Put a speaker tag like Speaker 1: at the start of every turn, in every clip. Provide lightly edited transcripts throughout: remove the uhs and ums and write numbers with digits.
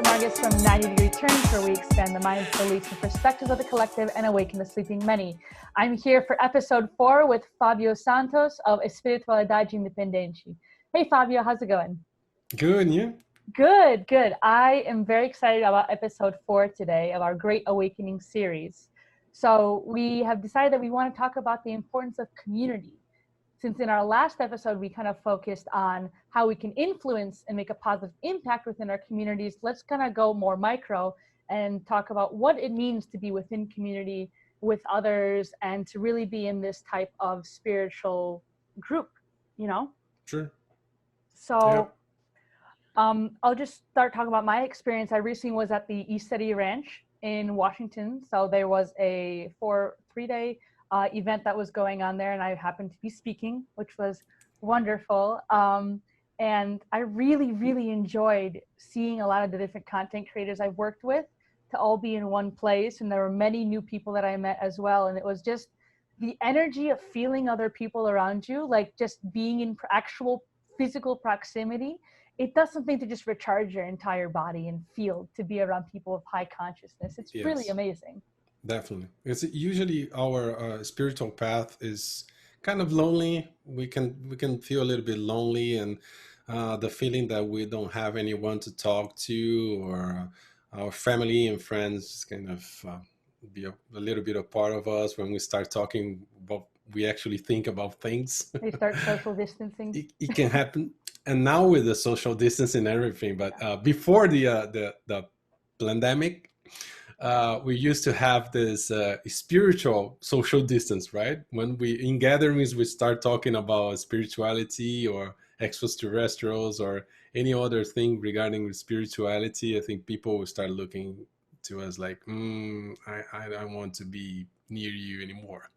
Speaker 1: Dr. Margus from 90 Degree Turns, where we expand the minds, beliefs, and perspectives of the collective and awaken the sleeping many. I'm here for episode 4 with Fabio Santos of Espiritualidade, Independente. Hey, Fabio, how's it going?
Speaker 2: Good, and you?
Speaker 1: Good, good. I am very excited about episode 4 today of our Great Awakening series. So we have decided that we want to talk about the importance of community. Since in our last episode, we kind of focused on how we can influence and make a positive impact within our communities, let's kind of go more micro and talk about what it means to be within community with others and to really be in this type of spiritual group, you know?
Speaker 2: Sure.
Speaker 1: So I'll just start talking about my experience. I recently was at the East City Ranch in Washington. So there was a 3-day event that was going on there, and I happened to be speaking, which was wonderful. And I really, really enjoyed seeing a lot of the different content creators I've worked with to all be in one place. And there were many new people that I met as well. And it was just the energy of feeling other people around you, like just being in actual physical proximity. It does something to just recharge your entire body and field to be around people of high consciousness. It's really amazing.
Speaker 2: Definitely. It's usually our spiritual path is kind of lonely. We can feel a little bit lonely, and the feeling that we don't have anyone to talk to, or our family and friends kind of be a little bit a part of us when we start talking about we actually think about things.
Speaker 1: They start social distancing.
Speaker 2: It can happen, and now with the social distance and everything. But before the pandemic. We used to have this spiritual social distance, right? When in gatherings, we start talking about spirituality or extraterrestrials or any other thing regarding spirituality. I think people will start looking to us like, I don't want to be near you anymore.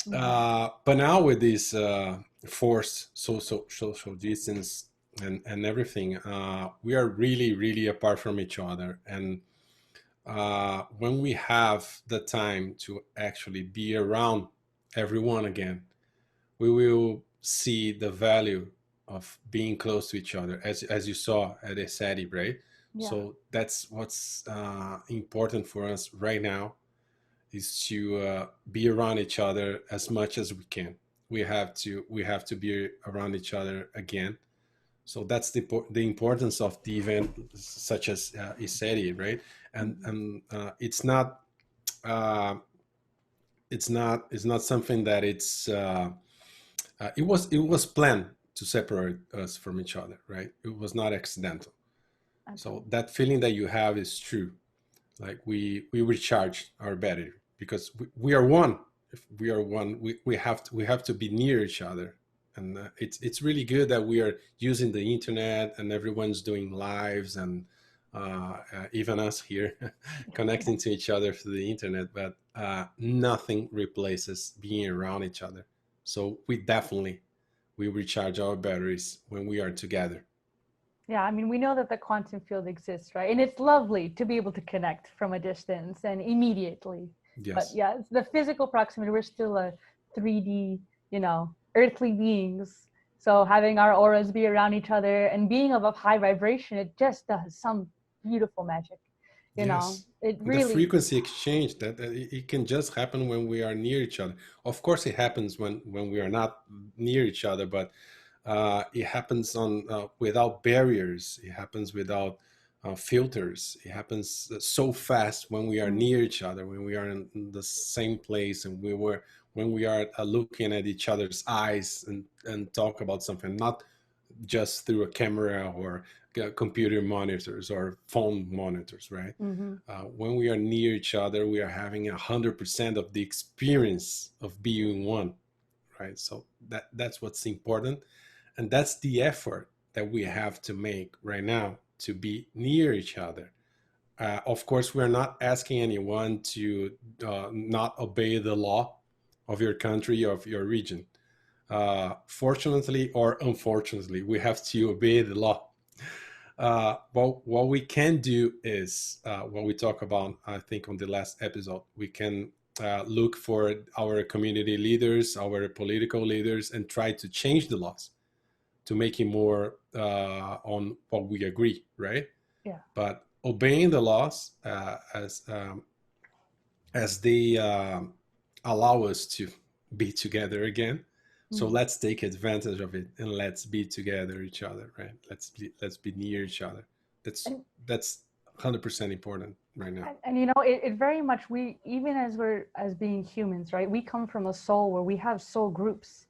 Speaker 2: But now with this forced social distance and everything, we are really, really apart from each other. And when we have the time to actually be around everyone again, we will see the value of being close to each other, as you saw at ESETI, right?
Speaker 1: Yeah.
Speaker 2: So that's what's important for us right now, is to be around each other as much as we can. We have to be around each other again. So that's the importance of the event, such as ESETI, right? And it's not something that it was planned to separate us from each other, right? It was not accidental. Okay. So that feeling that you have is true. Like we recharge our battery because we are one. If we are one, we have to be near each other. And it's really good that we are using the internet and everyone's doing lives and even us here connecting to each other through the internet. But nothing replaces being around each other. So we recharge our batteries when we are together.
Speaker 1: Yeah, I mean, we know that the quantum field exists, right? And it's lovely to be able to connect from a distance and immediately.
Speaker 2: Yes.
Speaker 1: But yeah, it's the physical proximity. We're still a 3D, earthly beings. So having our auras be around each other and being of a high vibration, it just does some beautiful magic. You know, it really.
Speaker 2: The frequency exchange that it can just happen when we are near each other. Of course, it happens when we are not near each other, but it happens without barriers. It happens without filters. It happens so fast when we are near each other, when we are in the same place, and when we are looking at each other's eyes and talk about something, not just through a camera or computer monitors or phone monitors, right? When we are near each other, we are having 100% of the experience of being one, right? So that's what's important. And that's the effort that we have to make right now to be near each other. Of course, we're not asking anyone to not obey the law of your country, of your region. Fortunately or unfortunately, we have to obey the law. But what we can do is what we talk about, I think, on the last episode. We can look for our community leaders, our political leaders, and try to change the laws to make it more on what we agree, right?
Speaker 1: Yeah.
Speaker 2: but obeying the laws as they allow us to be together again. So
Speaker 1: Mm.
Speaker 2: let's take advantage of it and let's be together each other, right? Let's be near each other. That's
Speaker 1: And,
Speaker 2: that's 100% important right now.
Speaker 1: and you know, it very much, we, even as we're, as being humans, right? We come from a soul where we have soul groups,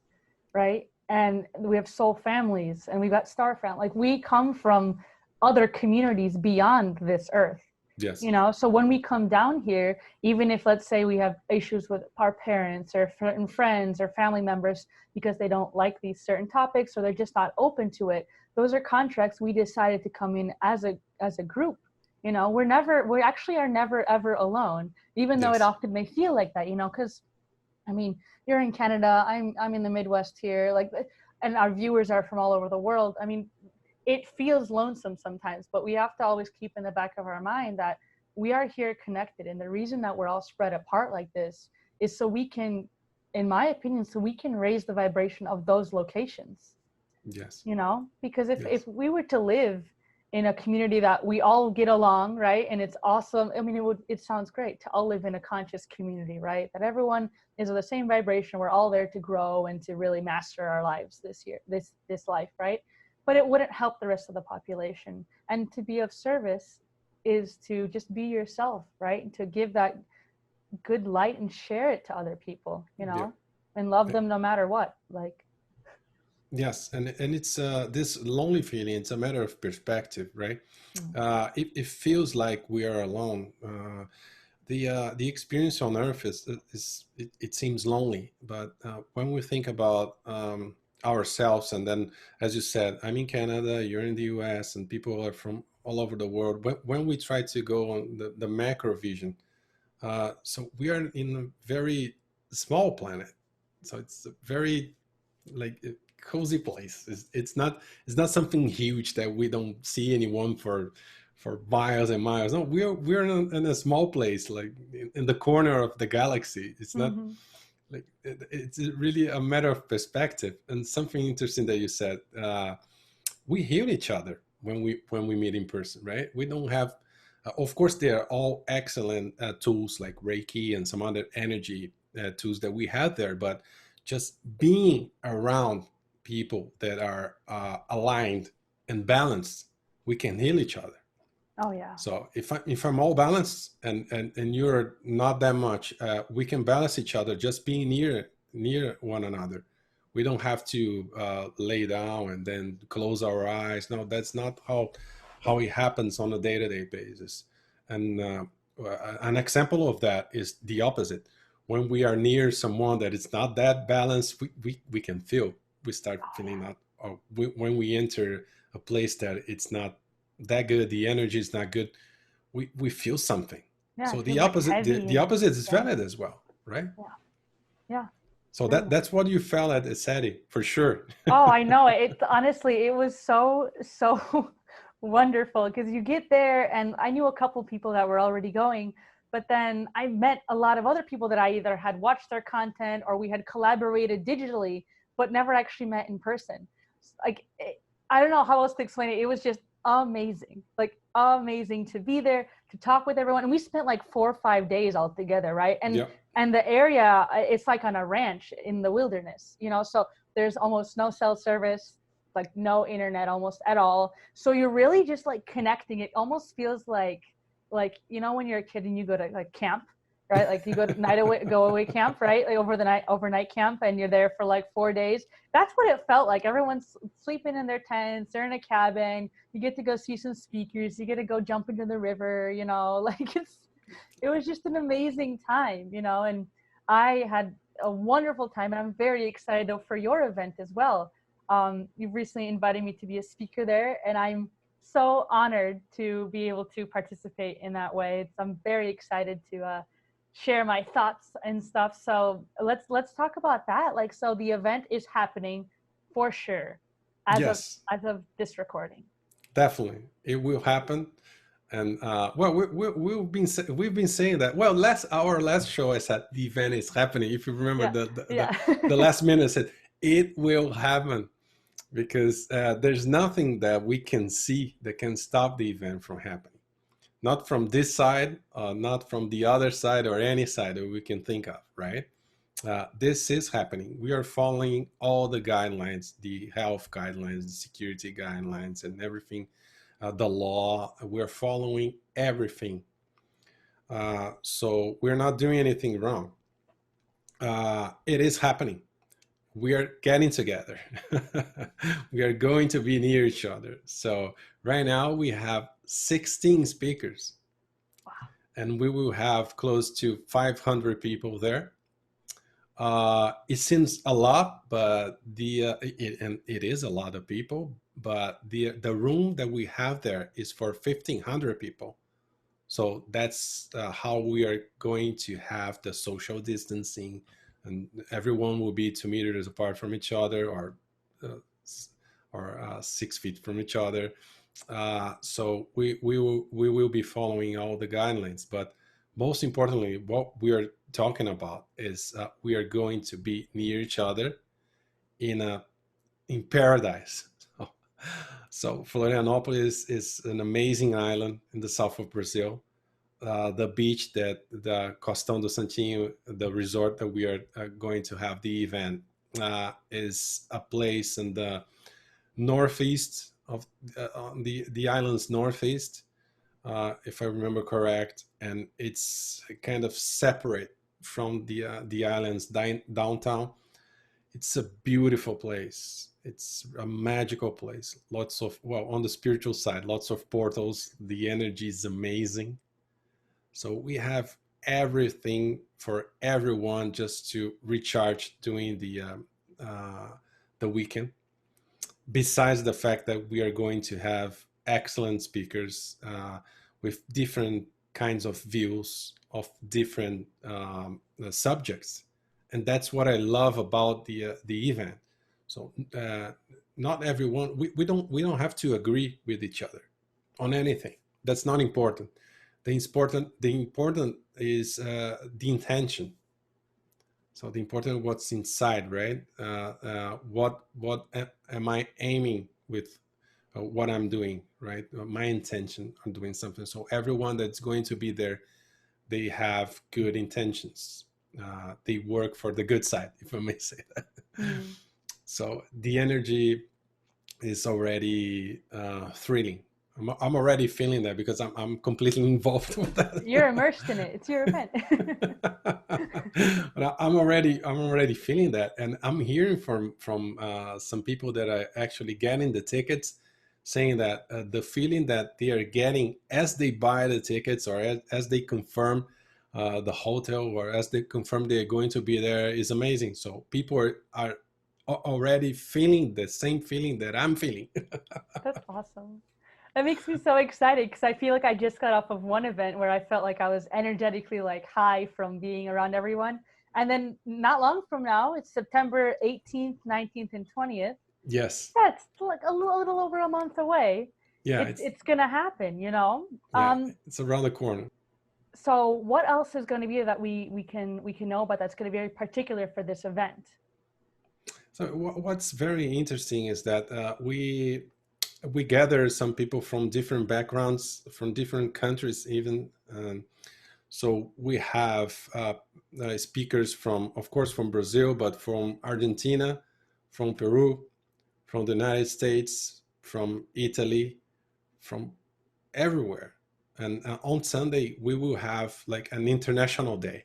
Speaker 1: right? And we have soul families, and we've got star family. Like, we come from other communities beyond this earth,
Speaker 2: Yes.
Speaker 1: you know? So when we come down here, even if, let's say, we have issues with our parents or certain friends or family members because they don't like these certain topics or they're just not open to it, those are contracts we decided to come in as a group. You know, we actually are never ever alone, even though it
Speaker 2: Yes.
Speaker 1: often may feel like that, you know, because I mean, you're in Canada, I'm in the Midwest here, like, and our viewers are from all over the world. I mean, it feels lonesome sometimes, but we have to always keep in the back of our mind that we are here connected, and the reason that we're all spread apart like this is so we can, in my opinion, so we can raise the vibration of those locations.
Speaker 2: Yes.
Speaker 1: You know, because
Speaker 2: Yes.
Speaker 1: if we were to live in a community that we all get along, right, and it's awesome, I mean, it sounds great to all live in a conscious community, right, that everyone is of the same vibration, we're all there to grow and to really master our lives this life, right? But it wouldn't help the rest of the population. And to be of service is to just be yourself, right, and to give that good light and share it to other people, you
Speaker 2: Yeah.
Speaker 1: know, and love them no matter what, like.
Speaker 2: Yes, and it's this lonely feeling. It's a matter of perspective, right?
Speaker 1: Mm.
Speaker 2: It feels like we are alone. The experience on Earth it seems lonely, but when we think about ourselves, and then, as you said, I'm in Canada, you're in the U.S., and people are from all over the world. When we try to go on the macro vision, so we are in a very small planet, so it's a very like a cozy place. It's not something huge that we don't see anyone for miles and miles. No, we're in a small place, like in the corner of the galaxy. It's not
Speaker 1: Mm-hmm.
Speaker 2: like it's really a matter of perspective. And something interesting that you said, we heal each other when we meet in person, right? We don't have of course they are all excellent tools like Reiki and some other energy tools that we have there, but just being around people that are aligned and balanced, we can heal each other.
Speaker 1: Oh yeah.
Speaker 2: So if I'm all balanced and you're not that much, we can balance each other just being near one another. We don't have to lay down and then close our eyes. No, that's not how it happens on a day-to-day basis. And an example of that is the opposite. When we are near someone that is not that balanced, we can feel. We start
Speaker 1: Oh
Speaker 2: feeling
Speaker 1: yeah.
Speaker 2: that. Or when we enter a place that it's not that good, the energy is not good, we feel something.
Speaker 1: Yeah,
Speaker 2: So
Speaker 1: it
Speaker 2: the
Speaker 1: feels like
Speaker 2: opposite
Speaker 1: heavy
Speaker 2: the
Speaker 1: and
Speaker 2: opposite is
Speaker 1: yeah,
Speaker 2: valid as well, right?
Speaker 1: yeah, yeah,
Speaker 2: So
Speaker 1: very much.
Speaker 2: that's what you felt at the SETI for sure.
Speaker 1: Oh, I know it. Honestly, it was so wonderful because you get there, and I knew a couple people that were already going, but then I met a lot of other people that I either had watched their content or we had collaborated digitally, but never actually met in person. Like, I don't know how else to explain it. It was just amazing, like amazing to be there, to talk with everyone, and we spent like 4 or 5 days all together, right?
Speaker 2: Yeah.
Speaker 1: And the area, it's like on a ranch in the wilderness, you know, so there's almost no cell service, like no internet almost at all. So you're really just like connecting. It almost feels like, you know, when you're a kid and you go to like camp, right? Like you go to go away camp, right? Like overnight camp, and you're there for like 4 days. That's what it felt like. Everyone's sleeping in their tents. They're in a cabin. You get to go see some speakers. You get to go jump into the river, you know, like it was just an amazing time, you know, and I had a wonderful time, and I'm very excited for your event as well. You've recently invited me to be a speaker there, and I'm so honored to be able to participate in that way. I'm very excited to share my thoughts and stuff. So let's talk about that. Like, so the event is happening for sure as of
Speaker 2: Yes,
Speaker 1: this recording.
Speaker 2: definitely it will happen. And well, we've been saying that. Well, our last show I said the event is happening. If you remember
Speaker 1: Yeah,
Speaker 2: the
Speaker 1: yeah.
Speaker 2: last minute I said it will happen. because there's nothing that we can see that can stop the event from happening. Not from this side, not from the other side, or any side that we can think of, right? This is happening. We are following all the guidelines, the health guidelines, the security guidelines, and everything, the law. We're following everything. So we're not doing anything wrong. It is happening. We are getting together. We are going to be near each other. So right now we have 16 speakers.
Speaker 1: Wow.
Speaker 2: And we will have close to 500 people there. It seems a lot, but and it is a lot of people. But the room that we have there is for 1,500 people. So that's how we are going to have the social distancing, and everyone will be 2 meters apart from each other, or 6 feet from each other. So we will be following all the guidelines. But most importantly, what we are talking about is we are going to be near each other in paradise. So Florianopolis is an amazing island in the south of Brazil. The beach, that the Costão do Santinho, the resort that we are going to have the event, is a place in the northeast of the island's northeast, if I remember correct, and it's kind of separate from the island's downtown. It's a beautiful place. It's a magical place. Lots of, well, on the spiritual side, lots of portals. The energy is amazing. So we have everything for everyone just to recharge during the weekend. Besides the fact that we are going to have excellent speakers with different kinds of views of different subjects, and that's what I love about the event. So not everyone, we don't have to agree with each other on anything. That's not important. The important is the intention. So the important what's inside, right? What am I aiming with what I'm doing, right? My intention on doing something. So everyone that's going to be there, they have good intentions. They work for the good side, if I may say that. Mm. So the energy is already thrilling. I'm already feeling that because I'm completely involved with that.
Speaker 1: You're immersed in it. It's your event.
Speaker 2: But I'm already feeling that, and I'm hearing from some people that are actually getting the tickets, saying that the feeling that they are getting as they buy the tickets, or as they confirm the hotel, or as they confirm they're going to be there, is amazing. So people are already feeling the same feeling that I'm feeling.
Speaker 1: That's awesome. That makes me so excited, because I feel like I just got off of one event where I felt like I was energetically like high from being around everyone. And then not long from now, it's September 18th, 19th, and 20th.
Speaker 2: Yes.
Speaker 1: That's like a little over a month away.
Speaker 2: Yeah,
Speaker 1: it's gonna happen, you know.
Speaker 2: Yeah, it's around the corner.
Speaker 1: So what else is going to be that we can know about that's going to be very particular for this event?
Speaker 2: So what's very interesting is that we gather some people from different backgrounds, from different countries even. So we have speakers from, of course, from Brazil, but from Argentina, from Peru, from the United States, from Italy, from everywhere. And on Sunday, we will have like an international day.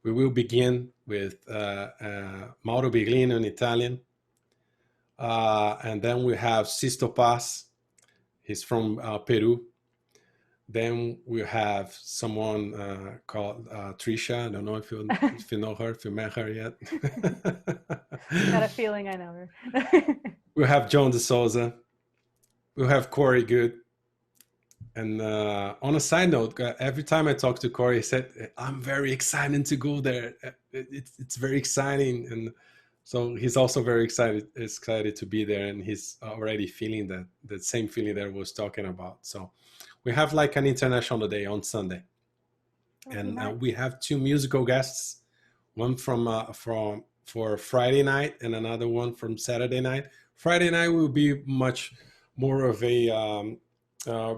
Speaker 2: We will begin with Mauro Biglino in Italian. And then we have Sisto Paz. He's from Peru. Then we have someone called Trisha. I don't know if you know her, if you met her yet.
Speaker 1: Got a feeling I know her.
Speaker 2: We have John De Souza. We have Corey Good. And on a side note, every time I talk to Corey, he said, I'm very excited to go there. It's very exciting. And so he's also very excited to be there. And he's already feeling that same feeling that I was talking about. So we have like an international day on Sunday. And nice. We have 2 musical guests, one for Friday night and another one from Saturday night. Friday night will be much more of a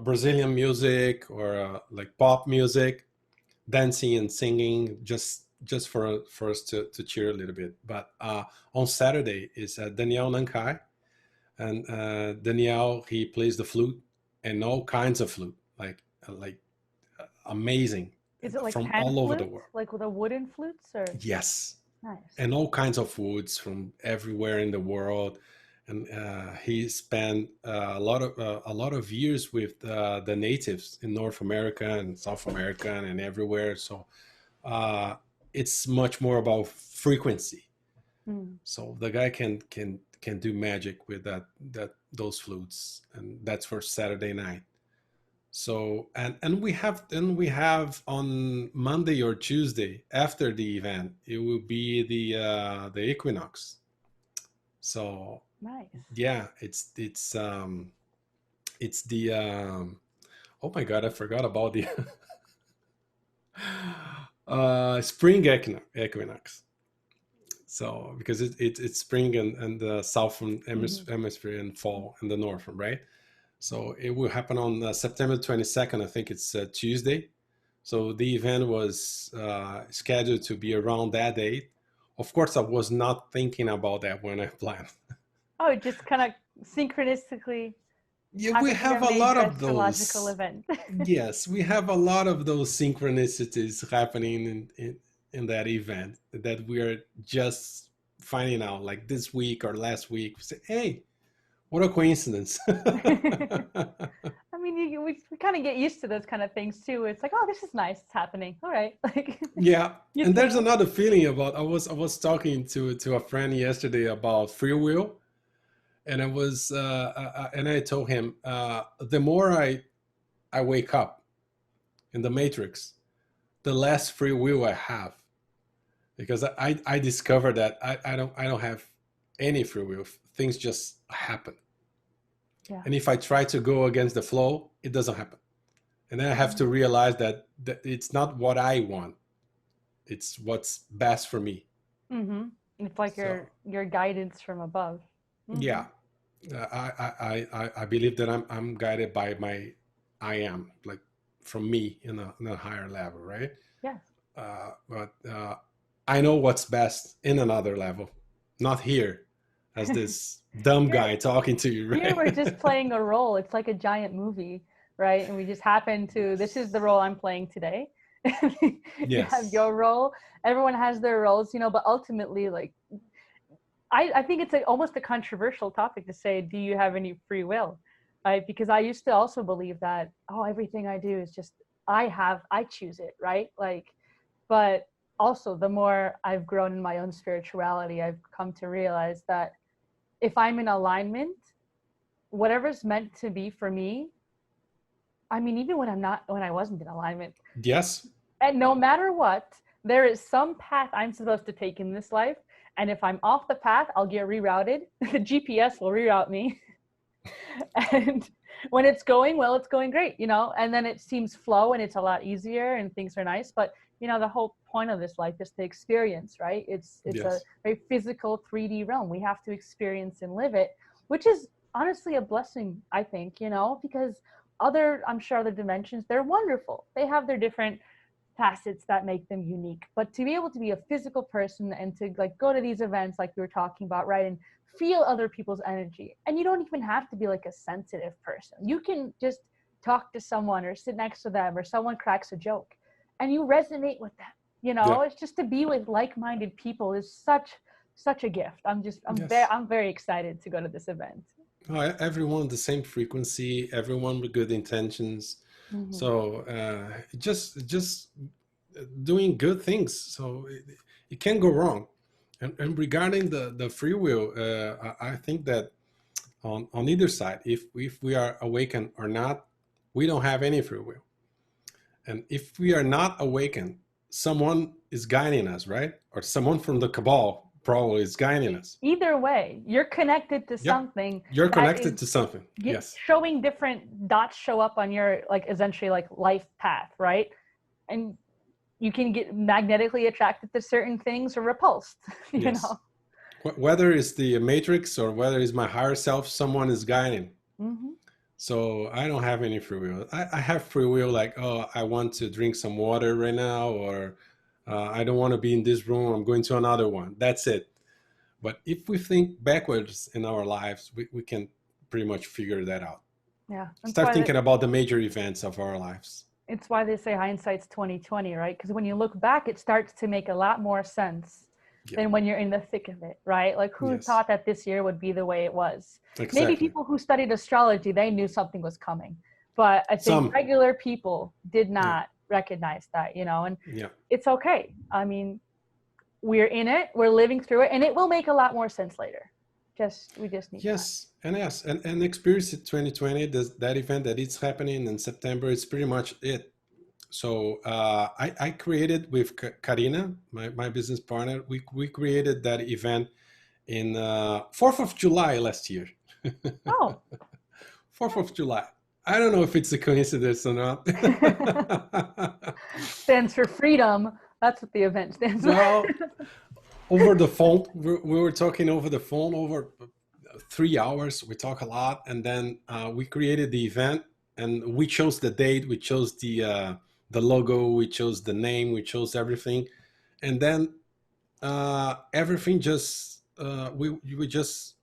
Speaker 2: Brazilian music or like pop music, dancing and singing, just for us to cheer a little bit. But on Saturday is Danielle Nankai, and Danielle, he plays the flute and all kinds of flute, like amazing,
Speaker 1: Is it like
Speaker 2: from
Speaker 1: pan
Speaker 2: all over the
Speaker 1: flutes,
Speaker 2: world.
Speaker 1: like with the wooden flutes, or
Speaker 2: Yes,
Speaker 1: nice?
Speaker 2: and all kinds of woods from everywhere in the world. And he spent a lot of years with the natives in North America and South America and everywhere. So uh, it's much more about frequency.
Speaker 1: Mm.
Speaker 2: So the guy can do magic with those flutes, and that's for Saturday night. So and we have on Monday or Tuesday after the event, it will be the Equinox. So
Speaker 1: Nice.
Speaker 2: yeah, it's the oh my god, I forgot about the spring equinox. So because it's spring and the southern
Speaker 1: Hmm.
Speaker 2: hemisphere and fall in the northern, right? So it will happen on September 22nd. I think it's Tuesday. So the event was scheduled to be around that date. Of course, I was not thinking about that when I planned.
Speaker 1: Oh, it just kind of synchronistically
Speaker 2: Yeah, we
Speaker 1: happened to be a
Speaker 2: have a lot
Speaker 1: major
Speaker 2: of
Speaker 1: astrological
Speaker 2: those.
Speaker 1: event.
Speaker 2: Yes, we have a lot of those synchronicities happening in that event that we are just finding out like this week or last week. We say, hey, what a coincidence.
Speaker 1: I mean, we kind of get used to those kind of things too. It's like, oh, this is nice. It's happening. All right. Like,
Speaker 2: Yeah,
Speaker 1: you
Speaker 2: and there's
Speaker 1: think.
Speaker 2: another feeling about I was talking to a friend yesterday about free will, and I told him the more I wake up in the matrix, the less free will I have, because I discovered that I don't have any free will. Things just happen,
Speaker 1: Yeah.
Speaker 2: and if I try to go against the flow, it doesn't happen. And then I have to
Speaker 1: Mhm.
Speaker 2: realize that it's not what I want; it's what's best for me.
Speaker 1: Mhm. It's like
Speaker 2: So
Speaker 1: your guidance from above.
Speaker 2: yeah,
Speaker 1: Mhm.
Speaker 2: I believe that I'm guided by my I am, like from me in a higher level, right?
Speaker 1: Yes.
Speaker 2: But I know what's best in another level, not here as this dumb
Speaker 1: Here,
Speaker 2: guy talking to you,
Speaker 1: here we're
Speaker 2: right?
Speaker 1: just playing a role. It's like a giant movie, right? And we just happen to. This is
Speaker 2: Yes.
Speaker 1: the role I'm playing today. You have
Speaker 2: Yes.
Speaker 1: your role. Everyone has their roles, but ultimately, like I think it's almost a controversial topic to say, do you have any free will? Right? Because I used to also believe that, oh, everything I do is just, I choose it, right? Like, but also the more I've grown in my own spirituality, I've come to realize that if I'm in alignment, whatever's meant to be for me, I mean, even when I wasn't in alignment,
Speaker 2: Yes.
Speaker 1: and no matter what, there is some path I'm supposed to take in this life. And if I'm off the path, I'll get rerouted. The GPS will reroute me. And when it's going well, it's going great, and then it seems flow and it's a lot easier and things are nice. But the whole point of this life is to experience, right? It's a
Speaker 2: Yes.
Speaker 1: very physical 3D realm. We have to experience and live it, which is honestly a blessing, I think, because I'm sure other dimensions, they're wonderful. They have their different facets that make them unique. But to be able to be a physical person and to like go to these events like we were talking about, right, and feel other people's energy. And you don't even have to be like a sensitive person. You can just talk to someone or sit next to them or someone cracks a joke and you resonate with them.
Speaker 2: Yeah.
Speaker 1: It's just to be with like-minded people is such a gift.
Speaker 2: Yes.
Speaker 1: I'm very excited to go to this event.
Speaker 2: Everyone the same frequency, everyone with good intentions.
Speaker 1: Mm-hmm.
Speaker 2: So just doing good things. So it can't go wrong. And regarding the free will, I think that on either side, if we are awakened or not, we don't have any free will. And if we are not awakened, someone is guiding us, right? Or someone from the cabal probably is guiding us.
Speaker 1: Either way, you're connected to
Speaker 2: Yep.
Speaker 1: something
Speaker 2: You're
Speaker 1: that
Speaker 2: connected
Speaker 1: is
Speaker 2: to something. Yes.
Speaker 1: showing different dots show up on your like essentially like life path, right? And you can get magnetically attracted to certain things or repulsed,
Speaker 2: Yes. Whether it's the matrix or whether it's my higher self, someone is guiding.
Speaker 1: Hmm.
Speaker 2: So I don't have any free will. I have free will, like, oh, I want to drink some water right now, or I don't want to be in this room, I'm going to another one. That's it. But if we think backwards in our lives, we can pretty much figure that out.
Speaker 1: Yeah.
Speaker 2: Start thinking about the major events of our lives.
Speaker 1: It's why they say hindsight's 2020, right? Because when you look back, it starts to make a lot more sense than when you're in the thick of it, right? Like, who thought that this year would be the way it was?
Speaker 2: Exactly.
Speaker 1: Maybe people who studied astrology, they knew something was coming. But I think regular people did not recognize that, you know, and it's okay. I mean, we're in it, we're living through it, and it will make a lot more sense later. We just need time.
Speaker 2: And Experience 2020, that event that is happening in September, it's pretty much it. So I created with Karina, my business partner, we created that event in 4th of July last year.
Speaker 1: Oh.
Speaker 2: 4th of July. I don't know if it's a coincidence or not.
Speaker 1: Stands for freedom. That's what the event stands for.
Speaker 2: Well, over the phone, we were talking over the phone over 3 hours. We talk a lot, and then we created the event, and we chose the date, we chose the logo, we chose the name, we chose everything, and then everything just we just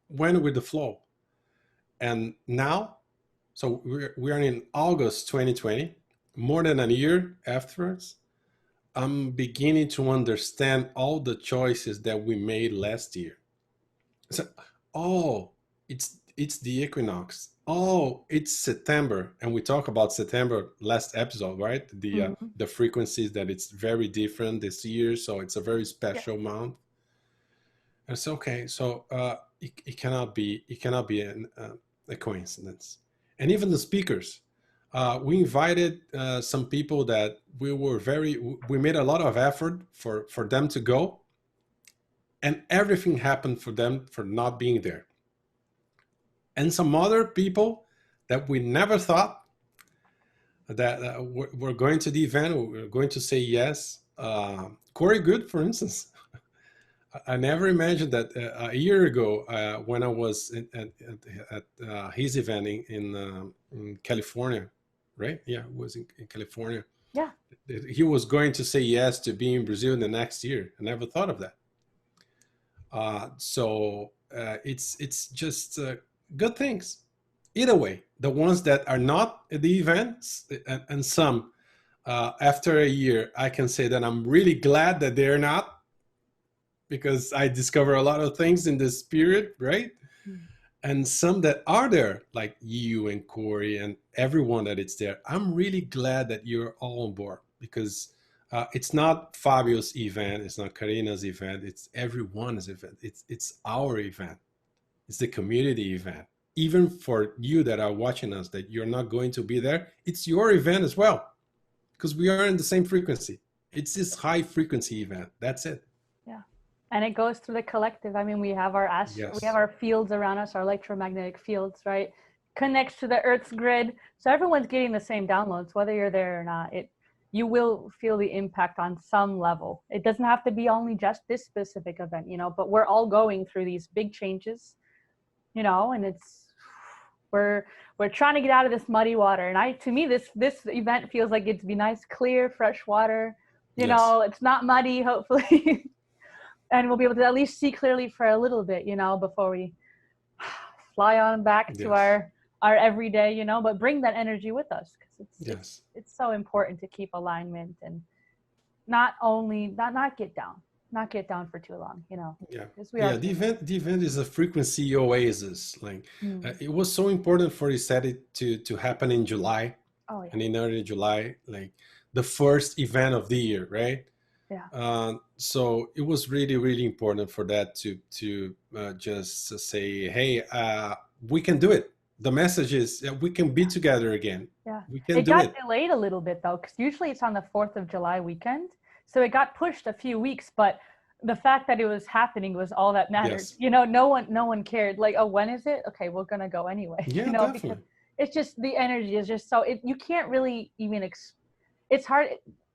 Speaker 2: went with the flow. And now, so we are in August 2020, more than a year afterwards. I'm beginning to understand all the choices that we made last year. So, oh, it's the equinox. Oh, it's September, and we talk about September last episode, right? The frequencies, that it's very different this year, so it's a very special month. And it's okay. So it cannot be a coincidence. And even the speakers. We invited some people that we made a lot of effort for them to go, and everything happened for them for not being there. And some other people that we never thought that were going to the event, were going to say yes. Corey Good, for instance. I never imagined that a year ago when I was at his event in California. Right? Yeah, it was in California.
Speaker 1: Yeah.
Speaker 2: He was going to say yes to be in Brazil in the next year. I never thought of that. So it's just good things. Either way, the ones that are not at the events, and some after a year, I can say that I'm really glad that they're not, because I discover a lot of things in this period, right? And some that are there, like you and Corey and everyone that it's there, I'm really glad that you're all on board, because it's not Fabio's event, it's not Karina's event, it's everyone's event. It's our event. It's the community event. Even for you that are watching us, that you're not going to be there, it's your event as well, because we are in the same frequency. It's this high frequency event. That's it.
Speaker 1: Yeah. And it goes through the collective. I mean, we have our we have our fields around us, our electromagnetic fields, right? Connects to the Earth's grid. So everyone's getting the same downloads, whether you're there or not. You will feel the impact on some level. It doesn't have to be only just this specific event, you know, but we're all going through these big changes, you know, and we're trying to get out of this muddy water. And to me, this event feels like it's be nice, clear, fresh water. You know, it's not muddy, hopefully. And we'll be able to at least see clearly for a little bit, you know, before we fly on back to our everyday, you know, but bring that energy with us, because it's so important to keep alignment and not get down for too long, you know.
Speaker 2: The event is a frequency oasis. Like it was so important for it to happen in July. And in early July, like the first event of the year, right? So it was really, really important for that to just say, hey, we can do it. The message is we can be together again. We can do it.
Speaker 1: It got delayed a little bit though, because usually it's on the 4th of July weekend. So it got pushed a few weeks, but the fact that it was happening was all that mattered. You know, no one cared. Like, oh, when is it? Okay, we're gonna go anyway.
Speaker 2: Yeah,
Speaker 1: you know,
Speaker 2: definitely.
Speaker 1: Because it's just the energy is just so you can't really even. It's hard.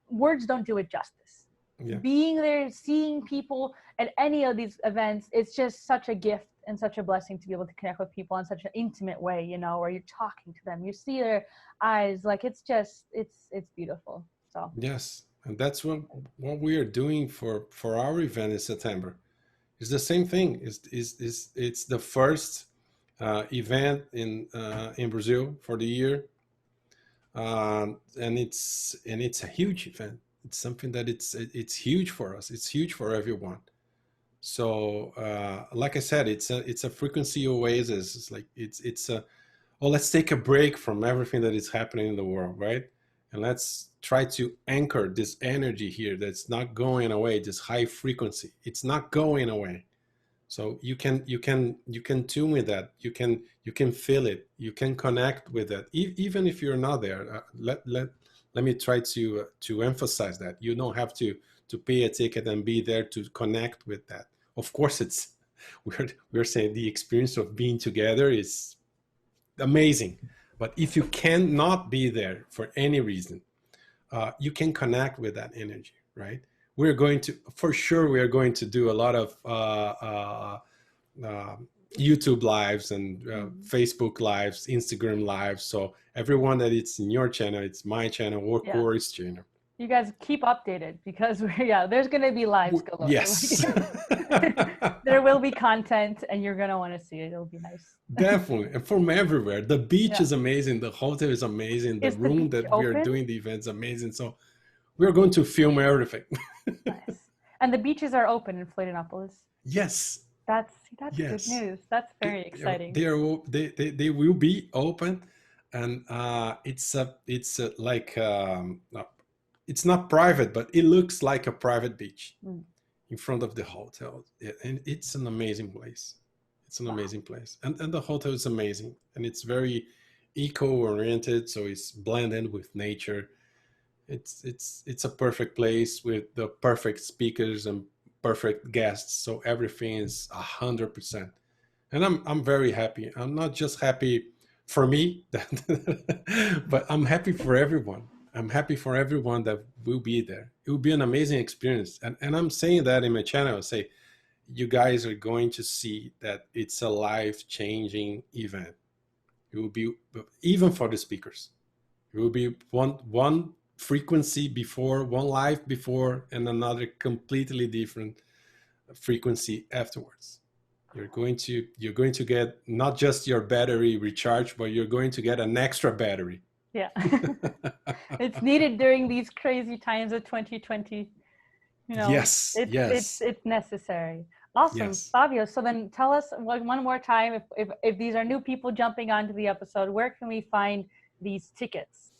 Speaker 1: Words don't do it justice.
Speaker 2: Yeah.
Speaker 1: being there, seeing people at any of these events, it's just such a gift and such a blessing to be able to connect with people in such an intimate way, you know, where you're talking to them, you see their eyes, like it's just it's beautiful. So
Speaker 2: Yes, and that's what we are doing for our event in September. It's the same thing. It's the first event in Brazil for the year, and it's a huge event. It's something that it's huge for us. It's huge for everyone. So, like I said, it's a frequency oasis. It's like it's a oh, let's take a break from everything that is happening in the world, right? And let's try to anchor this energy here that's not going away. This high frequency, it's not going away. So you can tune with that. You can feel it. You can connect with it, even if you're not there. Let me try to emphasize that you don't have to pay a ticket and be there to connect with that. Of course, it's we're saying the experience of being together is amazing, but if you cannot be there for any reason, you can connect with that energy, right? We're going to, for sure, we are going to do a lot of uh, YouTube lives and Facebook lives, Instagram lives. So everyone that it's in your channel, it's my channel or
Speaker 1: yeah,
Speaker 2: Corey's channel.
Speaker 1: you guys keep updated because yeah, there's gonna be lives galore.
Speaker 2: Yes.
Speaker 1: There will be content and you're gonna want to see it. It'll be nice.
Speaker 2: Definitely. And from everywhere. The beach
Speaker 1: Yeah.
Speaker 2: is amazing. The hotel is amazing. The
Speaker 1: Is the
Speaker 2: room
Speaker 1: beach
Speaker 2: that we are
Speaker 1: open?
Speaker 2: doing the event is amazing. So we're going to film everything.
Speaker 1: Nice. And the beaches are open in Florianopolis.
Speaker 2: Yes.
Speaker 1: That's
Speaker 2: Yes.
Speaker 1: good news. That's very exciting.
Speaker 2: They will be open, and it's like it's not private, but it looks like a private beach in front of the hotel. Yeah, and it's an amazing place. It's an amazing place, and the hotel is amazing, and it's very eco-oriented, so it's blended with nature. It's a perfect place with the perfect speakers and perfect guests, so everything is 100%. And I'm very happy. I'm not just happy for me, but I'm happy for everyone. I'm happy for everyone that will be there. It will be an amazing experience, and I'm saying that in my channel. I say you guys are going to see that it's a life-changing event. It will be, even for the speakers, it will be one frequency before, one life before, and another completely different frequency afterwards. You're going to get not just your battery recharged, but you're going to get an extra battery.
Speaker 1: Yeah. It's needed during these crazy times of 2020. You know,
Speaker 2: Yes, yes.
Speaker 1: it's necessary. Awesome,
Speaker 2: Yes.
Speaker 1: Fabio. So then tell us one more time, if these are new people jumping onto the episode, where can we find these tickets?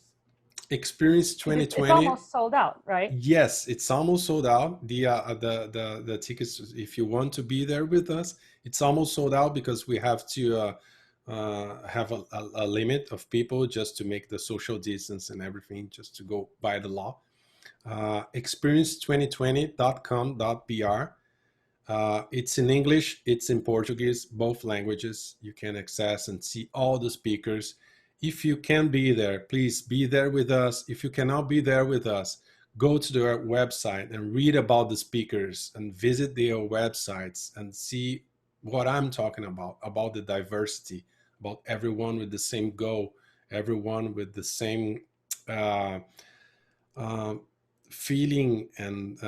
Speaker 2: Experience
Speaker 1: It's
Speaker 2: 2020.
Speaker 1: almost sold out, right?
Speaker 2: Yes, it's almost sold out. The tickets, if you want to be there with us, it's almost sold out because we have to have a limit of people just to make the social distance and everything, just to go by the law. Experience2020.com.br. It's in English, it's in Portuguese, both languages. You can access and see all the speakers. If you can be there, please be there with us. If you cannot be there with us, go to their website and read about the speakers and visit their websites and see what I'm talking about the diversity, about everyone with the same goal, everyone with the same feeling and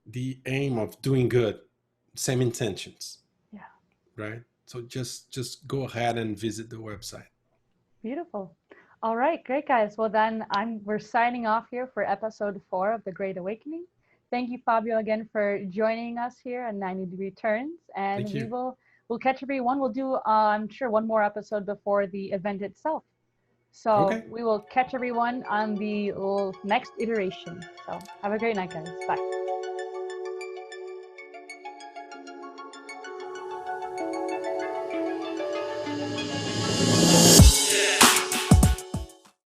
Speaker 2: the aim of doing good, same intentions.
Speaker 1: Yeah.
Speaker 2: Right. So just go ahead and visit the website.
Speaker 1: Beautiful. All right, great guys. Well then we're signing off here for episode 4 of The Great Awakening. Thank you, Fabio, again for joining us here on 90 Degree Turns. And we'll catch everyone. We'll do I'm sure one more episode before the event itself. So we will catch everyone on the next iteration. So have a great night, guys. Bye.